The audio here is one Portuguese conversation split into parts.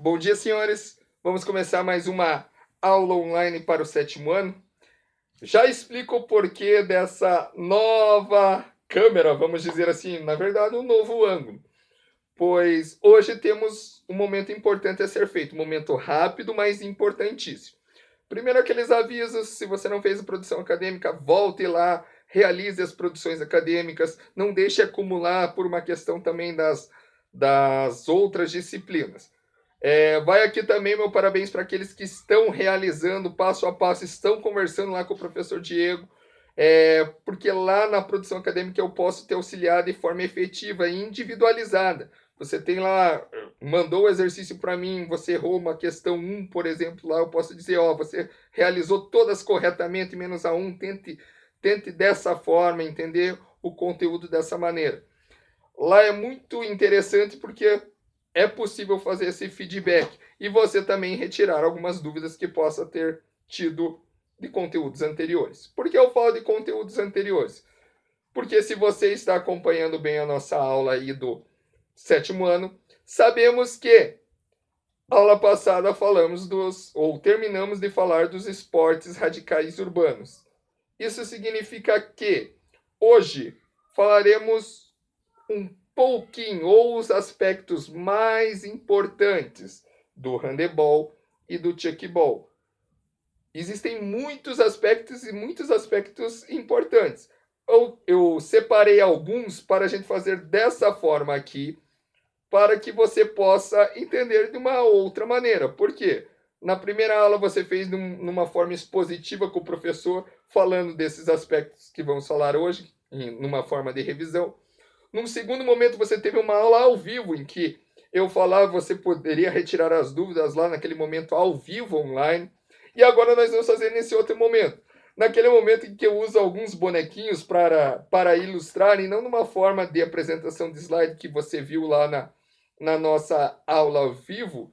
Bom dia, senhores. Vamos começar mais uma aula online para o 7º ano. Já explico o porquê dessa nova câmera, vamos dizer assim, na verdade, um novo ângulo. Pois hoje temos um momento importante a ser feito, um momento rápido, mas importantíssimo. Primeiro, aqueles avisos: se você não fez a produção acadêmica, volte lá, realize as produções acadêmicas, não deixe acumular por uma questão também das outras disciplinas. Vai aqui também meu parabéns para aqueles que estão realizando passo a passo, estão conversando lá com o professor Diego, porque lá na produção acadêmica eu posso te auxiliar de forma efetiva e individualizada. Você tem lá, mandou o exercício para mim, você errou uma questão 1, por exemplo, lá eu posso dizer, você realizou todas corretamente, menos a 1, tente dessa forma, entender o conteúdo dessa maneira. Lá é muito interessante porque é possível fazer esse feedback e você também retirar algumas dúvidas que possa ter tido de conteúdos anteriores. Por que eu falo de conteúdos anteriores? Porque se você está acompanhando bem a nossa aula aí do 7º ano, sabemos que aula passada terminamos de falar dos esportes radicais urbanos. Isso significa que hoje falaremos um pouquinho, ou os aspectos mais importantes do handebol e do chuckball. Existem muitos aspectos importantes. Eu separei alguns para a gente fazer dessa forma aqui, para que você possa entender de uma outra maneira. Por quê? Na primeira aula você fez numa forma expositiva com o professor, falando desses aspectos que vamos falar hoje, numa forma de revisão. Num segundo momento, você teve uma aula ao vivo em que eu falava, você poderia retirar as dúvidas lá naquele momento ao vivo, online. E agora nós vamos fazer nesse outro momento. Naquele momento em que eu uso alguns bonequinhos para ilustrar, e não numa forma de apresentação de slide que você viu lá na nossa aula ao vivo,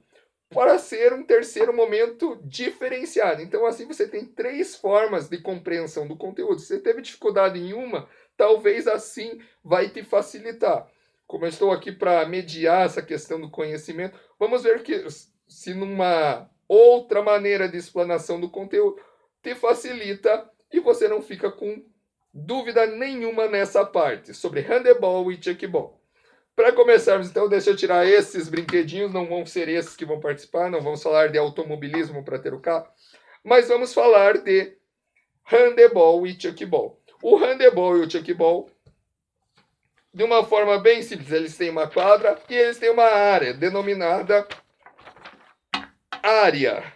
para ser um terceiro momento diferenciado. Então, assim, você tem 3 formas de compreensão do conteúdo. Se você teve dificuldade em uma, talvez assim vai te facilitar. Como eu estou aqui para mediar essa questão do conhecimento, vamos ver que se numa outra maneira de explanação do conteúdo te facilita e você não fica com dúvida nenhuma nessa parte sobre handebol e chuckball. Para começarmos, então, deixa eu tirar esses brinquedinhos, não vão ser esses que vão participar, não vamos falar de automobilismo para ter o carro, mas vamos falar de handebol e chuckball. O handebol e o chuckball, de uma forma bem simples, eles têm uma quadra e eles têm uma área denominada área.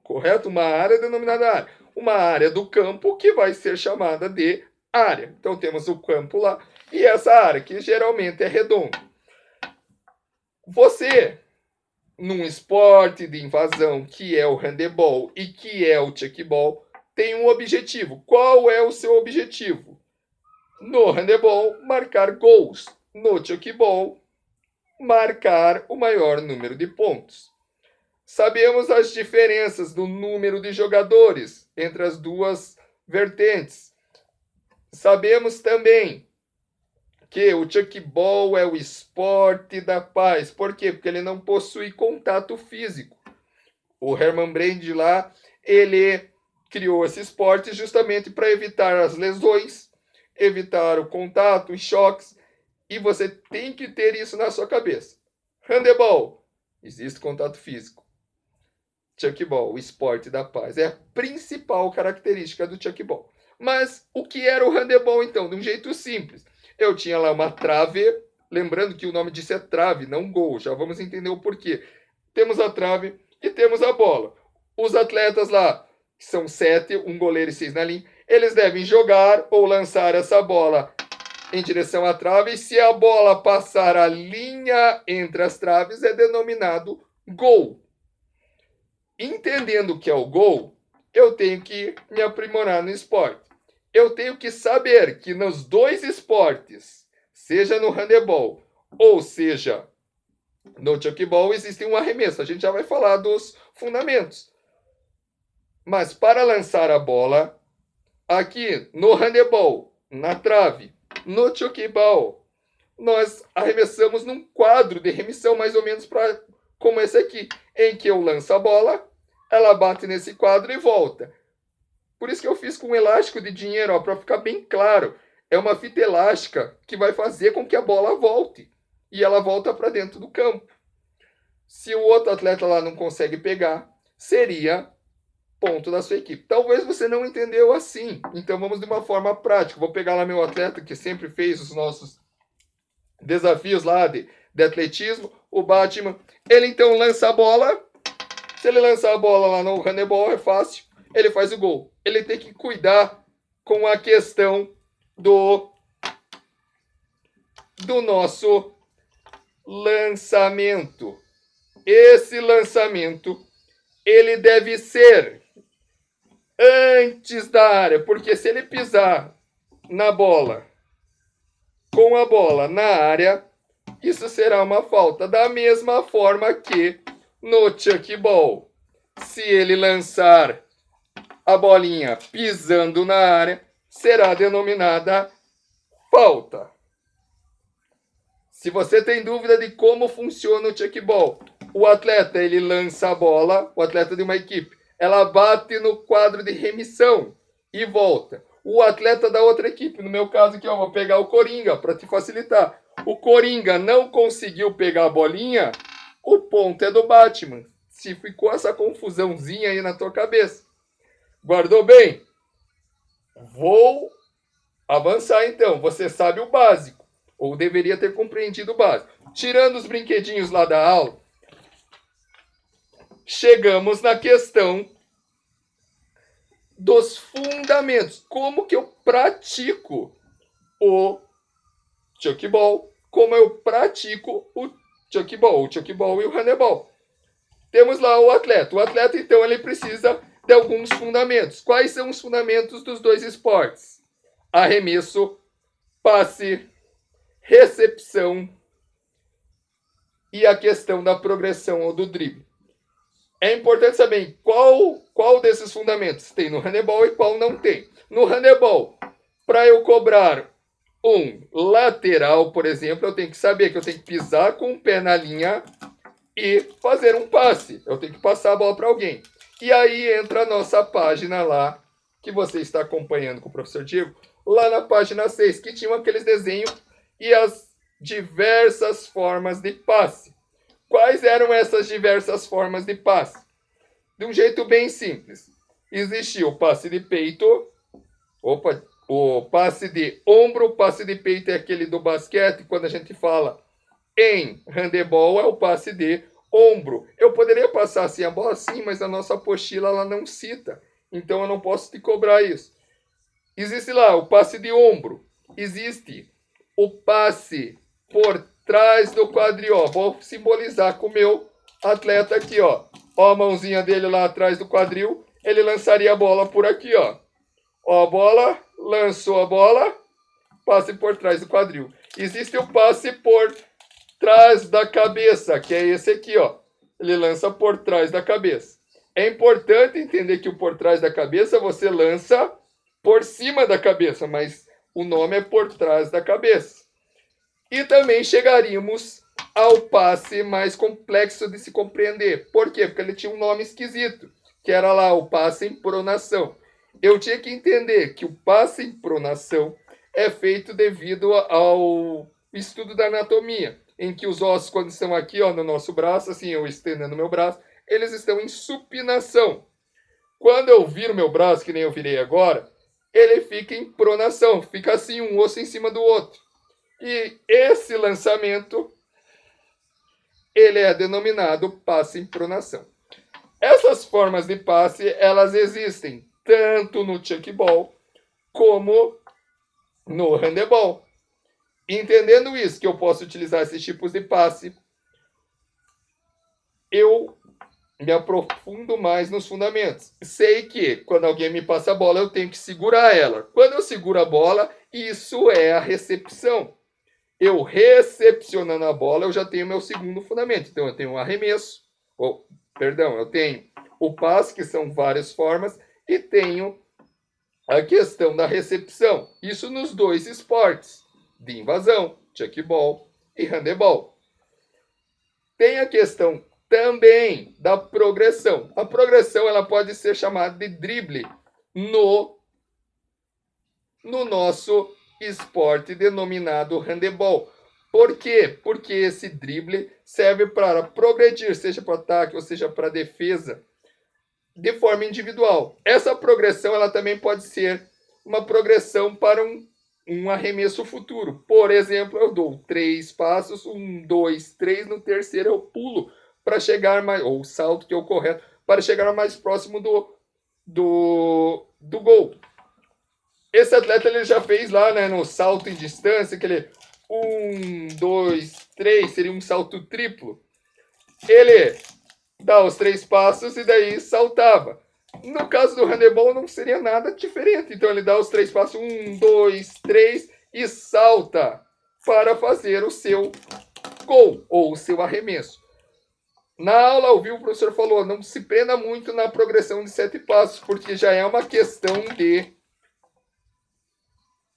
Correto? Uma área denominada área. Uma área do campo que vai ser chamada de área. Então temos o campo lá e essa área, que geralmente é redonda. Você, num esporte de invasão que é o handebol e que é o chuckball, tem um objetivo. Qual é o seu objetivo? No handebol, marcar gols. No chuckball, marcar o maior número de pontos. Sabemos as diferenças do número de jogadores entre as duas vertentes. Sabemos também que o chuckball é o esporte da paz. Por quê? Porque ele não possui contato físico. O Herman Brand lá, ele criou esse esporte justamente para evitar as lesões, evitar o contato, os choques, e você tem que ter isso na sua cabeça. Handebol, existe contato físico. Chuckball, o esporte da paz, é a principal característica do chuckball. Mas o que era o handebol então? De um jeito simples. Eu tinha lá uma trave, lembrando que o nome disso é trave, não gol, já vamos entender o porquê. Temos a trave e temos a bola. Os atletas lá, que são 7, um goleiro e 6 na linha, eles devem jogar ou lançar essa bola em direção à trave, e se a bola passar a linha entre as traves, é denominado gol. Entendendo o que é o gol, eu tenho que me aprimorar no esporte. Eu tenho que saber que nos 2 esportes, seja no handebol ou seja no chuckball, existe um arremesso. A gente já vai falar dos fundamentos. Mas para lançar a bola, aqui no handebol, na trave, no chuckball, nós arremessamos num quadro de remissão mais ou menos para como esse aqui, em que eu lanço a bola, ela bate nesse quadro e volta. Por isso que eu fiz com um elástico de dinheiro, para ficar bem claro. É uma fita elástica que vai fazer com que a bola volte. E ela volta para dentro do campo. Se o outro atleta lá não consegue pegar, seria ponto da sua equipe. Talvez você não entendeu assim. Então vamos de uma forma prática. Vou pegar lá meu atleta que sempre fez os nossos desafios lá de atletismo, o Batman. Ele então lança a bola. Se ele lançar a bola lá no handebol, é fácil. Ele faz o gol. Ele tem que cuidar com a questão do nosso lançamento. Esse lançamento, ele deve ser antes da área, porque se ele pisar na bola, com a bola na área, isso será uma falta. Da mesma forma que no chuckball, se ele lançar a bolinha pisando na área, será denominada falta. Se você tem dúvida de como funciona o chuckball, o atleta ele lança a bola, o atleta de uma equipe, ela bate no quadro de remissão e volta. O atleta da outra equipe, no meu caso aqui, eu vou pegar o Coringa para te facilitar. O Coringa não conseguiu pegar a bolinha, o ponto é do Batman. Se ficou essa confusãozinha aí na tua cabeça. Guardou bem? Vou avançar então. Você sabe o básico, ou deveria ter compreendido o básico. Tirando os brinquedinhos lá da aula, chegamos na questão dos fundamentos. Como que eu pratico o chuckball? Como eu pratico o chuckball e o handebol? Temos lá o atleta. O atleta, então, ele precisa de alguns fundamentos. Quais são os fundamentos dos dois esportes? Arremesso, passe, recepção e a questão da progressão ou do drible. É importante saber qual desses fundamentos tem no handebol e qual não tem. No handebol, para eu cobrar um lateral, por exemplo, eu tenho que saber que eu tenho que pisar com o pé na linha e fazer um passe. Eu tenho que passar a bola para alguém. E aí entra a nossa página lá, que você está acompanhando com o professor Diego, lá na página 6, que tinha aqueles desenhos e as diversas formas de passe. Quais eram essas diversas formas de passe? De um jeito bem simples. Existia o passe de peito, o passe de ombro, o passe de peito é aquele do basquete, quando a gente fala em handebol é o passe de ombro. Eu poderia passar assim a bola sim, mas a nossa apostila ela não cita. Então eu não posso te cobrar isso. Existe lá o passe de ombro. Existe o passe por trás do quadril. Ó. Vou simbolizar com o meu atleta aqui, ó. Ó a mãozinha dele lá atrás do quadril. Ele lançaria a bola por aqui, ó. Ó a bola, lançou a bola, passe por trás do quadril. Existe o passe por trás da cabeça, que é esse aqui, ó. Ele lança por trás da cabeça. É importante entender que o por trás da cabeça você lança por cima da cabeça, mas o nome é por trás da cabeça. E também chegaríamos ao passe mais complexo de se compreender. Por quê? Porque ele tinha um nome esquisito, que era lá o passe em pronação. Eu tinha que entender que o passe em pronação é feito devido ao estudo da anatomia, em que os ossos, quando estão aqui ó, no nosso braço, assim, eu estendendo meu braço, eles estão em supinação. Quando eu viro meu braço, que nem eu virei agora, ele fica em pronação, fica assim, um osso em cima do outro. E esse lançamento, ele é denominado passe em pronação. Essas formas de passe, elas existem tanto no chuckball como no handebol. Entendendo isso, que eu posso utilizar esses tipos de passe, eu me aprofundo mais nos fundamentos. Sei que quando alguém me passa a bola, eu tenho que segurar ela. Quando eu seguro a bola, isso é a recepção. Eu recepcionando a bola, eu já tenho meu segundo fundamento. Então, eu tenho o arremesso, eu tenho o passe, que são várias formas, e tenho a questão da recepção. Isso nos dois esportes, de invasão, chuckball e handebol. Tem a questão também da progressão. A progressão ela pode ser chamada de drible no nosso esporte denominado handebol. Por quê? Porque esse drible serve para progredir, seja para ataque ou seja para defesa, de forma individual. Essa progressão ela também pode ser uma progressão para um arremesso futuro. Por exemplo, eu dou 3 passos, 1, 2, 3, no terceiro eu pulo para chegar mais, ou o salto que é o correto, para chegar mais próximo do gol. Esse atleta ele já fez lá, né, no salto em distância, aquele 1, 2, 3, seria um salto triplo. Ele dá os 3 passos e daí saltava. No caso do handebol não seria nada diferente. Então ele dá os 3 passos, 1, 2, 3 e salta para fazer o seu gol ou o seu arremesso. Na aula ao vivo o professor falou, não se prenda muito na progressão de 7 passos, porque já é uma questão de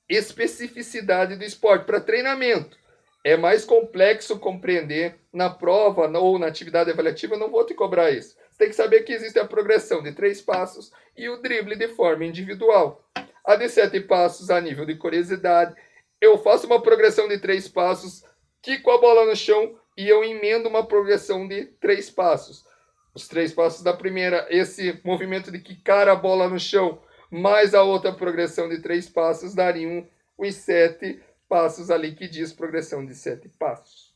especificidade do esporte para treinamento. É mais complexo compreender na prova ou na atividade avaliativa, eu não vou te cobrar isso. Você tem que saber que existe a progressão de 3 passos e o drible de forma individual. A de 7 passos a nível de curiosidade. Eu faço uma progressão de 3 passos, quico a bola no chão e eu emendo uma progressão de 3 passos. Os 3 passos da primeira, esse movimento de quicar a bola no chão, mais a outra progressão de 3 passos, dariam os 7 passos ali que diz progressão de 7 passos.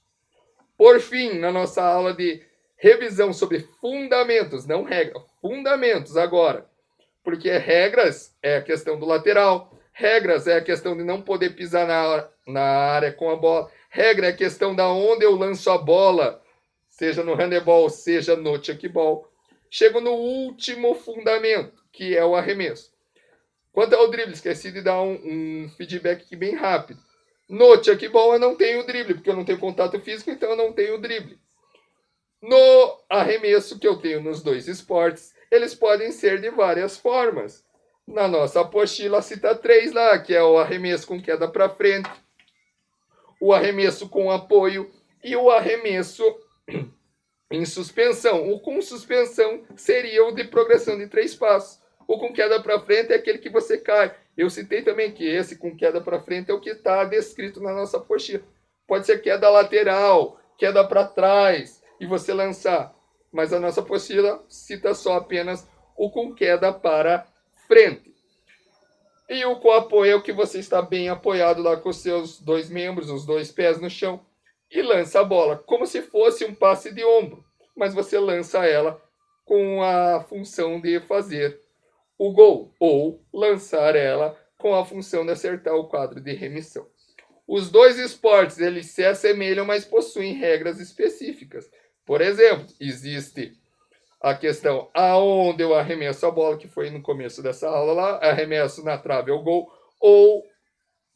Por fim, na nossa aula de revisão sobre fundamentos, não regra, fundamentos agora, porque regras é a questão do lateral, regras é a questão de não poder pisar na área com a bola, regra é a questão da onde eu lanço a bola, seja no handebol, seja no chuckball. Chego no último fundamento, que é o arremesso. Quanto ao drible, esqueci de dar um feedback aqui bem rápido. No chuckball eu não tenho drible, porque eu não tenho contato físico, então eu não tenho drible. No arremesso que eu tenho nos dois esportes, eles podem ser de várias formas. Na nossa apostila cita 3 lá, que é o arremesso com queda para frente, o arremesso com apoio e o arremesso em suspensão. O com suspensão seria o de progressão de 3 passos. O com queda para frente é aquele que você cai. Eu citei também que esse com queda para frente é o que está descrito na nossa apostila. Pode ser queda lateral, queda para trás e você lançar. Mas a nossa apostila cita só apenas o com queda para frente. E o com apoio é o que você está bem apoiado lá com os seus 2 membros, os 2 pés no chão, e lança a bola como se fosse um passe de ombro, mas você lança ela com a função de fazer o gol, ou lançar ela com a função de acertar o quadro de remissão. Os dois esportes eles se assemelham, mas possuem regras específicas. Por exemplo, existe a questão aonde eu arremesso a bola, que foi no começo dessa aula lá, arremesso na trave ou gol, ou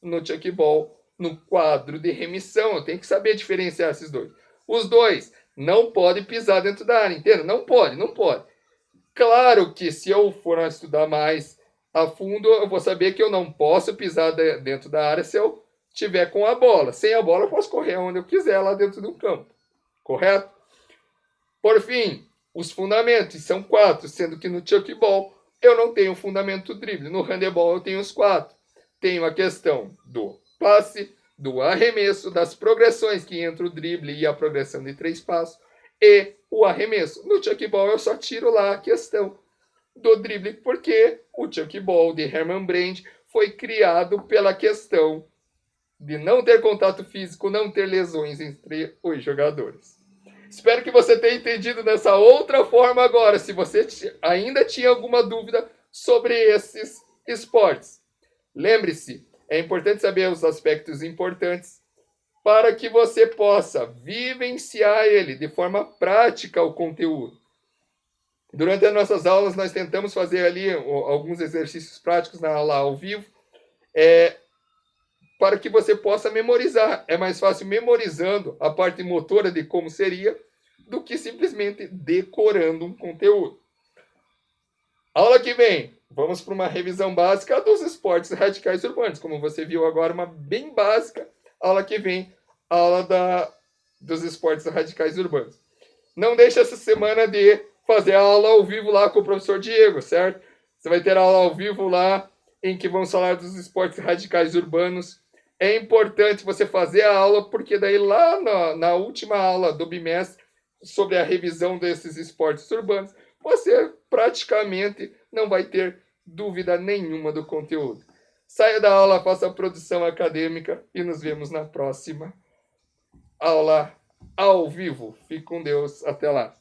no chuckball, no quadro de remissão. Eu tenho que saber diferenciar esses dois. Os dois não podem pisar dentro da área, entende? Não pode, não pode. Claro que se eu for estudar mais a fundo, eu vou saber que eu não posso pisar dentro da área se eu tiver com a bola. Sem a bola, eu posso correr onde eu quiser lá dentro do campo. Correto? Por fim, os fundamentos são 4, sendo que no chuckball eu não tenho fundamento drible. No handebol eu tenho os 4. Tenho a questão do passe, do arremesso, das progressões que entra o drible e a progressão de 3 passos, e o arremesso. No chuckball eu só tiro lá a questão do drible, porque o chuckball de Herman Brand foi criado pela questão de não ter contato físico, não ter lesões entre os jogadores. Espero que você tenha entendido dessa outra forma agora, se você ainda tinha alguma dúvida sobre esses esportes. Lembre-se, é importante saber os aspectos importantes para que você possa vivenciar ele de forma prática o conteúdo. Durante as nossas aulas, nós tentamos fazer ali alguns exercícios práticos na aula ao vivo, para que você possa memorizar. É mais fácil memorizando a parte motora de como seria, do que simplesmente decorando um conteúdo. Aula que vem, vamos para uma revisão básica dos esportes radicais urbanos. Como você viu agora, uma bem básica. Aula que vem, aula dos esportes radicais urbanos. não deixe essa semana de fazer a aula ao vivo lá com o professor Diego, certo? Você vai ter aula ao vivo lá, em que vamos falar dos esportes radicais urbanos. É importante você fazer a aula, porque daí lá na última aula do bimestre, sobre a revisão desses esportes urbanos, você praticamente não vai ter dúvida nenhuma do conteúdo. Saia da aula, faça a produção acadêmica e nos vemos na próxima aula ao vivo. Fique com Deus. Até lá.